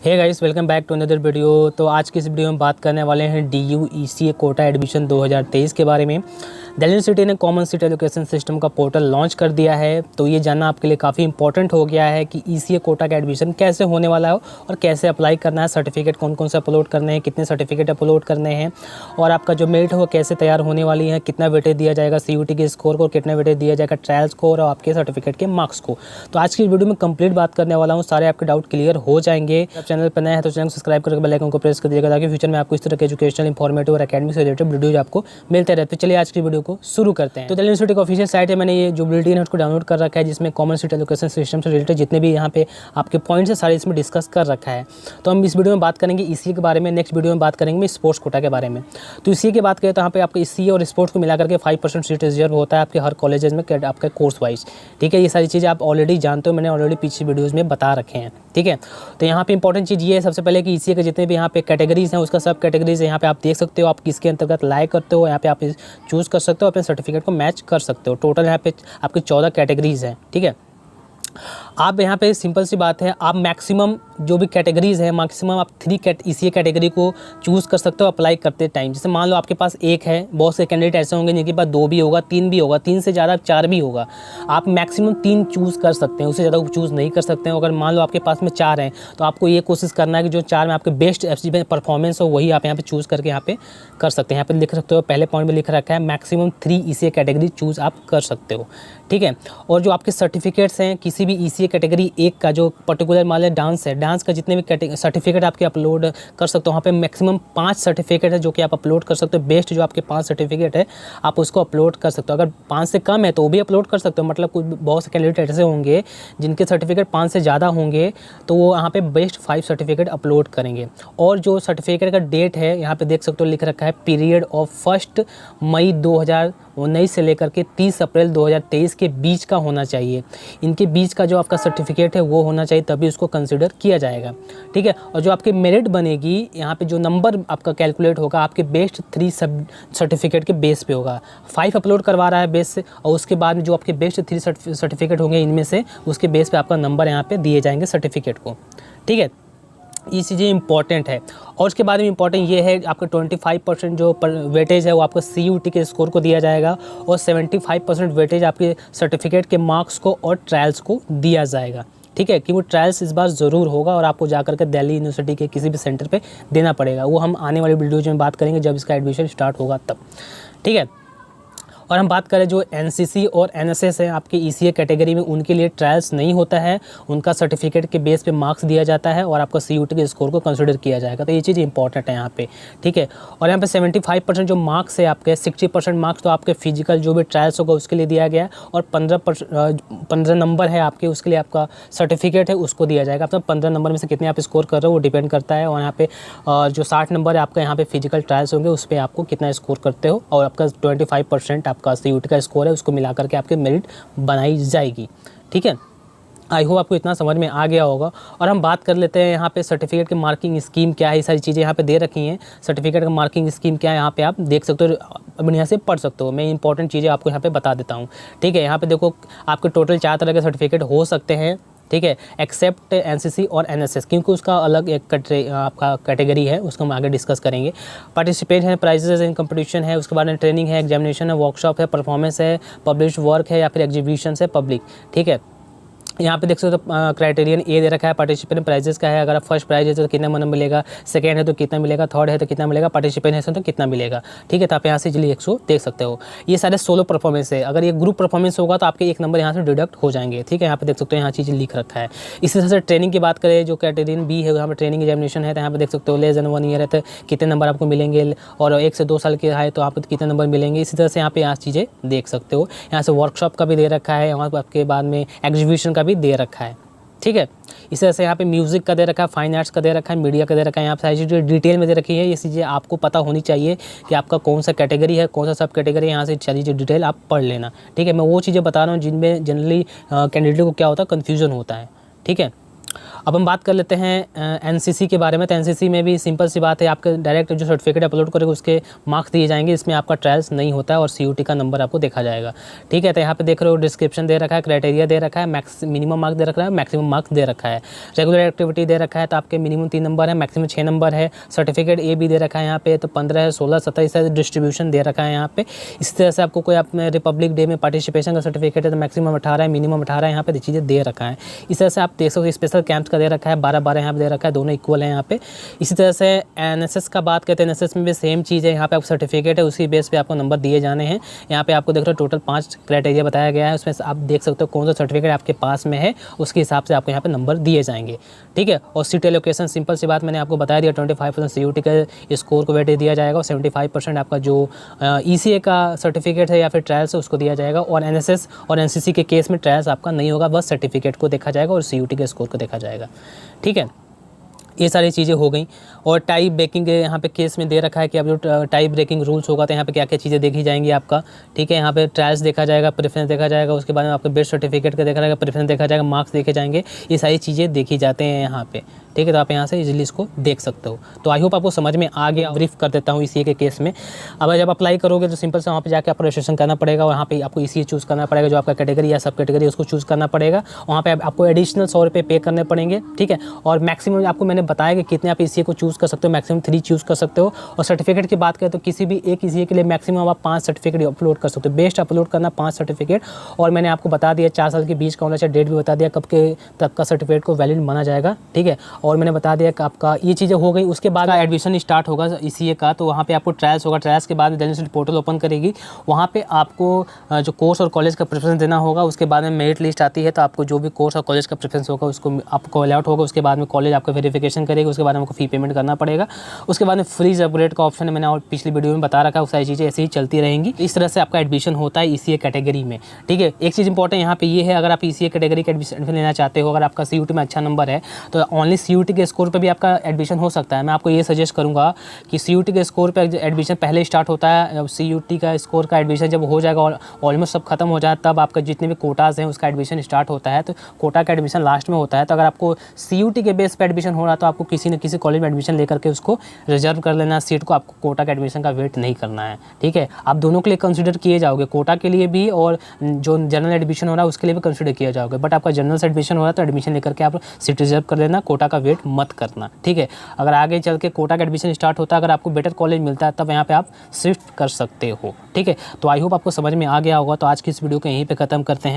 Hey guys, welcome back to another video. तो आज की इस वीडियो में बात करने वाले हैं DU ECA कोटा एडमिशन 2023 के बारे में। दिल्ली यूनिवर्सिटी ने कॉमन सीट एलोकेशन सिस्टम का पोर्टल लॉन्च कर दिया है। तो ये जानना आपके लिए काफ़ी इंपॉर्टेंट हो गया है कि ECA कोटा का एडमिशन कैसे होने वाला है और कैसे अप्लाई करना है, सर्टिफिकेट कौन कौन से अपलोड करने हैं, कितने सर्टिफिकेट अपलोड करने हैं और आपका जो मेरिट है वो कैसे तैयार होने वाली है, कितना वेटेज दिया जाएगा CUT के स्कोर को, कितना वेटेज दिया जाएगा ट्रायल स्कोर और आपके सर्टिफिकेट के मार्क्स को। तो आज की वीडियो में कंप्लीट बात करने वाला हूँ, सारे आपके डाउट क्लियर हो जाएंगे। चैनल पर नया है तो चैनल को सब्सक्राइब करके बेल आइकन को प्रेस कर दीजिएगा ताकि फ्यूचर में आपको इस तरह के एजुकेशनल, इंफॉर्मेटिव और एकेडमिक से रिलेटेड वीडियोज आपको मिलते रहते हैं। चलिए आज की वीडियो को शुरू करते हैं। तो दिल्ली यूनिवर्सिटी का ऑफिशियल साइट है, मैंने ये जो बुलेटिन है उसको डाउनलोड कर रखा है, जिसमें कॉमन सीट एलोकेशन सिस्टम से रिलेटेड जितने भी यहाँ पे आपके पॉइंट्स है सारे इसमें डिस्कस कर रखा है। तो हम इस वीडियो में बात करेंगे ECA के बारे में, नेक्स्ट वीडियो में बात करेंगे स्पोर्ट्स कोटा के बारे में। तो ECA की बात करें तो यहाँ पे आपके ECA और स्पोर्ट्स को मिलाकर के 5% सीट रिजर्व होता है आपके हर कॉलेजेस में आपका कोर्स वाइज। ठीक है, ये सारी चीज़ें आप ऑलरेडी जानते हो, मैंने ऑलरेडी पीछे वीडियोज़ में बता रखे हैं। ठीक है, तो यहाँ पे इंपॉर्टेंट चीज़ ये है सबसे पहले कि ECA के जितने भी यहाँ पे कैटेगरीज हैं उसका सब कैटेगरीज यहाँ पे आप देख सकते हो, आप किसके अंतर्गत लाइक करते हो, यहाँ पे आप चूज़ कर सकते हो, अपने सर्टिफिकेट को मैच कर सकते हो। टोटल यहाँ पे आपके 14 कैटेगरीज हैं। ठीक है, आप यहाँ पे सिंपल सी बात है, आप मैक्सिमम जो भी कैटेगरीज है मैक्सिमम आप 3 ECA कैटेगरी को चूज़ कर सकते हो अप्लाई करते टाइम। जैसे मान लो आपके पास 1 है, बहुत से कैंडिडेट ऐसे होंगे जिनके पास 2 भी होगा, 3 भी होगा, 3 से ज़्यादा 4 भी होगा। आप मैक्सिमम 3 चूज़ कर सकते हैं, उससे ज़्यादा चूज़ नहीं कर सकते हैं। अगर मान लो आपके पास में 4 हैं तो आपको ये कोशिश करना है कि जो 4 में आपके बेस्ट FG में परफॉर्मेंस हो वही आप यहाँ पे चूज़ करके यहाँ पे कर सकते हैं। यहाँ पे लिख सकते हो, पहले पॉइंट में लिख रखा है मैक्सिमम 3 ECA कैटेगरी चूज़ आप कर सकते हो। ठीक है, और जो आपके सर्टिफिकेट्स हैं किसी भी ECA कैटेगरी 1 का, जो पर्टिकुलर मान लें डांस है, डांस का जितने भी सर्टिफिकेट आपके अपलोड कर सकते हो, वहाँ पे मैक्सिमम 5 सर्टिफिकेट है जो कि आप अपलोड कर सकते हो। बेस्ट जो आपके 5 सर्टिफिकेट है आप उसको अपलोड कर सकते हो। अगर 5 से कम है तो वो भी अपलोड कर सकते हो, मतलब कुछ बहुत से कैंडिडेट ऐसे होंगे जिनके सर्टिफिकेट 5 से ज़्यादा होंगे तो वो यहाँ पे बेस्ट 5 सर्टिफिकेट अपलोड करेंगे। और जो सर्टिफिकेट का डेट है यहाँ पे देख सकते हो लिख रखा है पीरियड ऑफ 1 मई 2019 से लेकर के 30 अप्रैल 2023 के बीच का होना चाहिए। इनके बीच का जो आपका सर्टिफिकेट है वो होना चाहिए, तभी उसको कंसिडर किया जाएगा। ठीक है, और जो आपके मेरिट बनेगी यहाँ पे जो नंबर आपका कैलकुलेट होगा आपके बेस्ट 3 सब सर्टिफिकेट के बेस पे होगा। 5 अपलोड करवा रहा है बेस से, और उसके बाद में जो आपके बेस्ट 3 सर्टिफिकेट होंगे इनमें से उसके बेस पे आपका नंबर यहाँ पे दिए जाएंगे सर्टिफिकेट को। ठीक है, ये चीज़ें इंपॉर्टेंट है। और उसके बाद में इंपॉर्टेंट ये है आपका 25% जो वेटेज है वो आपको CUT के स्कोर को दिया जाएगा और 75% वेटेज आपके सर्टिफिकेट के मार्क्स को और ट्रायल्स को दिया जाएगा। ठीक है, कि वो ट्रायल्स इस बार ज़रूर होगा और आपको जाकर के दिल्ली यूनिवर्सिटी के किसी भी सेंटर पे देना पड़ेगा। वो हम आने वाली वीडियोज में बात करेंगे जब इसका एडमिशन स्टार्ट होगा तब। ठीक है, और हम बात करें जो NCC और NSS है आपके ECA कैटेगरी में, उनके लिए ट्रायल्स नहीं होता है, उनका सर्टिफिकेट के बेस पे मार्क्स दिया जाता है और आपका CUT के स्कोर को कंसिडर किया जाएगा। तो ये चीज़ इंपॉर्टेंट है यहाँ पे। ठीक है, और यहाँ पे 75% जो मार्क्स है आपके, 60% मार्क्स तो आपके फिजिकल जो भी ट्रायल्स होगा उसके लिए दिया गया है, और 15 नंबर है आपके, उसके लिए आपका सर्टिफिकेट है उसको दिया जाएगा। आप 15 नंबर में से कितने आप स्कोर कर रहे हो वो डिपेंड करता है। और यहाँ पे जो 60 नंबर है आपका यहाँ पे फिजिकल ट्रायल्स होंगे उस पर आपको कितना स्कोर करते हो, और आपका 25% आपका CUT का स्कोर है उसको मिला करके आपके मेरिट बनाई जाएगी। ठीक है, आई होप आपको इतना समझ में आ गया होगा। और हम बात कर लेते हैं यहाँ पे सर्टिफिकेट की मार्किंग स्कीम क्या है। ये सारी चीज़ें यहाँ पे दे रखी हैं, सर्टिफिकेट का मार्किंग स्कीम क्या है यहाँ पे आप देख सकते हो, बढ़िया से पढ़ सकते हो। मैं इंपॉर्टेंट चीज़ें आपको यहाँ पे बता देता हूँ। ठीक है, यहाँ पे देखो आपके टोटल 4 तरह के सर्टिफिकेट हो सकते हैं। ठीक है, एक्सेप्ट NCC और NSS, क्योंकि उसका अलग एक आपका कैटेगरी है, उसको हम आगे डिस्कस करेंगे। पार्टिसिपेट है, प्राइजेस इन कंपटीशन है, उसके बाद में ट्रेनिंग है, एग्जामिनेशन है, वर्कशॉप है, परफॉर्मेंस है, पब्लिश्ड वर्क है या फिर एग्जीबिशन है पब्लिक। ठीक है, यहाँ पे देख सकते हो क्राइटेरियन ए दे रखा है, पार्टिसिपेंट प्राइजेस का है। अगर आप फर्स्ट प्राइज है तो कितना नंबर मिलेगा, सेकंड है तो कितना मिलेगा, थर्ड है तो कितना मिलेगा, पार्टिसिपेंट है तो कितना मिलेगा। ठीक है, तो आप यहाँ से इजीली 100 देख सकते हो। ये सारे सोलो परफॉर्मेंस है, अगर ये ग्रुप परफॉर्मेंस होगा तो आपके 1 नंबर यहाँ से डिडक्ट हो जाएंगे। ठीक है, यहाँ पे देख सकते हो यहाँ चीज़ लिख रखा है। इसी तरह से ट्रेनिंग की बात करें, जो कैटेगरी B है यहाँ पर ट्रेनिंग एग्जामिनेशन है, तो यहाँ पे देख सकते हो लेस देन 1 ईयर है तो कितने नंबर आपको मिलेंगे, और 1 से 2 साल के है तो आपको कितने नंबर मिलेंगे। इसी तरह से यहाँ पे यहाँ चीज़ें देख सकते हो। यहाँ से वर्कशॉप का भी दे रखा है, यहाँ पर आपके बाद में एग्जीबिशन का भी दे रखा है। ठीक है, इस तरह से यहाँ पे म्यूज़िक का दे रखा है, फाइन आर्ट्स का दे रखा है, मीडिया का दे रखा है। यहाँ पे सारी चीज़ें डिटेल में दे रखी है। ये चीज़ें आपको पता होनी चाहिए कि आपका कौन सा कैटेगरी है, कौन सा सब कैटेगरी है। यहाँ से सारी चीज़ें डिटेल आप पढ़ लेना। ठीक है, मैं वो चीज़ें बता रहा हूँ जिनमें जनरली कैंडिडेट को क्या होता है, कन्फ्यूज़न होता है। ठीक है, अब हम बात कर लेते हैं एनसीसी के बारे में। तो एनसीसी में भी सिंपल सी बात है, आपके डायरेक्ट जो सर्टिफिकेट अपलोड करेगा उसके मार्क्स दिए जाएंगे। इसमें आपका ट्रायल्स नहीं होता है और सीयूटी का नंबर आपको देखा जाएगा। ठीक है, तो यहाँ पे देख रहे हो डिस्क्रिप्शन दे रखा है, क्राइटेरिया दे रखा है, मिनिमम मार्क्स दे रखा है, मैक्सिमम मार्क्स दे रखा है। रेगुलर एक्टिविटी दे रखा है, तो आपके मिनिमम 3 नंबर है, मैक्सिमम 6 नंबर है। सर्टिफिकेट ए भी दे रखा है यहाँ पे, तो 15 है, 16, 17 इस तरह से डिस्ट्रीब्यूशन दे रखा है यहाँ पे। इस तरह से आपको कोई अपने रिपब्लिक डे में पार्टिसिपेशन का सर्टिफिकेट है तो मैक्सिमम 18 है, मिनिमम 18 है, यहाँ पे चीज़ें दे रखा है। इस तरह से आप देख सकते हो, स्पेशल कैंप्स का दे रखा है, 12-12 यहाँ पे दे रखा है, दोनों इक्वल है यहाँ पे। इसी तरह से एनएसएस का बात करते हैं, एनएसएस में भी सेम चीज़ है। यहाँ पे आपको सर्टिफिकेट है, उसी बेस पे आपको नंबर दिए जाने हैं। यहाँ पे आपको देख रहे हो टोटल 5 क्राइटेरिया बताया गया है, उसमें आप देख सकते हो कौन सा सर्टिफिकेट आपके पास में है, उसके हिसाब से आपको यहाँ पे नंबर दिए जाएंगे। ठीक है, और सीट एलोकेशन सिंपल सी बात मैंने आपको बता दिया, 25% सीयूटी का स्कोर को वेटेज दिया जाएगा और 75% आपका जो ईसीए का सर्टिफिकेट है या फिर ट्रायल्स है उसको दिया जाएगा। और एनएसएस और एनसीसी के केस में ट्रायल्स आपका नहीं होगा, बस सर्टिफिकेट को देखा जाएगा और सीयूटी के स्कोर को देखा जाएगा। ठीक है, ये सारी चीज़ें हो गई। और टाइप ब्रेकिंग यहाँ पे केस में दे रखा है कि अब जो टाइप ब्रेकिंग रूल्स होगा तो यहाँ पे क्या क्या चीज़ें देखी जाएंगी आपका। ठीक है, यहाँ पे ट्रायल्स देखा जाएगा, प्रेफरेंस देखा जाएगा, उसके बाद में आपके बेस्ट सर्टिफिकेट का देखा जाएगा, प्रेफरेंस देखा जाएगा, मार्क्स देखे जाएंगे, ये सारी चीज़ें देखी जाते हैं यहाँ पे। ठीक है, तो आप यहाँ से इजीली इसको देख सकते हो। तो आई होप आपको समझ में आ गया। ब्रीफ कर देता हूँ ईसीए के केस में। अब जब अप्लाई करोगे तो सिंपल से वहाँ पे जाके आपको रजिस्ट्रेशन करना पड़ेगा और वहाँ पे आपको ईसीए चूज़ करना पड़ेगा, जो आपका कैटेगरी या सब कैटेगरी उसको चूज़ करना पड़ेगा। वहाँ पे आपको एडिशनल 100 रुपये पे करने पड़ेंगे। ठीक है, और मैक्सिमम आपको मैंने बताया कि कितने आप ईसीए को चूज़ कर सकते हो, मैक्सिमम 3 चूज़ कर सकते हो। और सर्टिफिकेट की बात करें तो किसी भी एक ईसीए के लिए मैक्सिमम आप 5 सर्टिफिकेट अपलोड कर सकते हो। बेस्ट अपलोड करना 5 सर्टिफिकेट। और मैंने आपको बता दिया 4 साल के बीच का होना चाहिए, डेट भी बता दिया कब के तक का सर्टिफिकेट को वैलिड माना जाएगा। ठीक है, और मैंने बता दिया आपका ये चीज़ें हो गई। उसके बाद एडमिशन स्टार्ट होगा ईसीए का, तो वहाँ पे आपको ट्रायल्स होगा। ट्रायल्स के बाद दिल्ली यूनिवर्सिटी पोर्टल ओपन करेगी, वहाँ पे आपको जो कोर्स और कॉलेज का प्रेफरेंस देना होगा। उसके बाद में मेरिट लिस्ट आती है, तो आपको जो भी कोर्स और कॉलेज का प्रेफरेंस होगा उसको आपको अलॉट होगा। उसके बाद में कॉलेज आपका वेरिफिकेशन करेगी, उसके बाद में आपको फ़ी पेमेंट करना पड़ेगा। उसके बाद में फ्रीज अपग्रेड का ऑप्शन है, मैंने और पिछली वीडियो में बता रखा है। वो सारी चीज़ें ऐसे ही चलती रहेंगी। इस तरह से आपका एडमिशन होता है ईसीए कैटेगरी में। ठीक है, एक चीज़ इंपॉर्टेंट यहाँ पे ये है, अगर आप ईसीए कैटेगरी का एडमिशन लेना चाहते हो, अगर आपका सीयूटी में अच्छा नंबर है तो ओनली सीयूटी के स्कोर पे भी आपका एडमिशन हो सकता है। मैं आपको ये सजेस्ट करूँगा कि सीयूटी के स्कोर पे एडमिशन पहले स्टार्ट होता है। सीयूटी का स्कोर का एडमिशन जब हो जाएगा और ऑलमोस्ट सब खत्म हो जाए, तब आपका जितने भी कोटाज हैं उसका एडमिशन स्टार्ट होता है। तो कोटा का एडमिशन लास्ट में होता है। तो अगर आपको सीयूटी के बेस पे एडमिशन हो रहा है तो आपको किसी न किसी कॉलेज में एडमिशन लेकर के उसको रिजर्व कर लेना सीट को, आपको कोटा के एडमिशन का वेट नहीं करना है। ठीक है, आप दोनों के लिए कंसीडर किए जाओगे, कोटा के लिए भी और जो जनरल एडमिशन हो रहा है उसके लिए भी कंसीडर किया जाओगे। बट आपका जनरल से एडमिशन हो रहा है तो एडमिशन लेकर के आप सीट रिजर्व कर लेना, कोटा का वेट मत करना। ठीक है, अगर आगे चल के कोटा का एडमिशन स्टार्ट होता है, अगर आपको बेटर कॉलेज मिलता है तब यहाँ पे आप शिफ्ट कर सकते हो। ठीक है, तो आई होप आपको समझ में आ गया होगा। तो आज की इस वीडियो को यहीं पे ख़त्म करते हैं।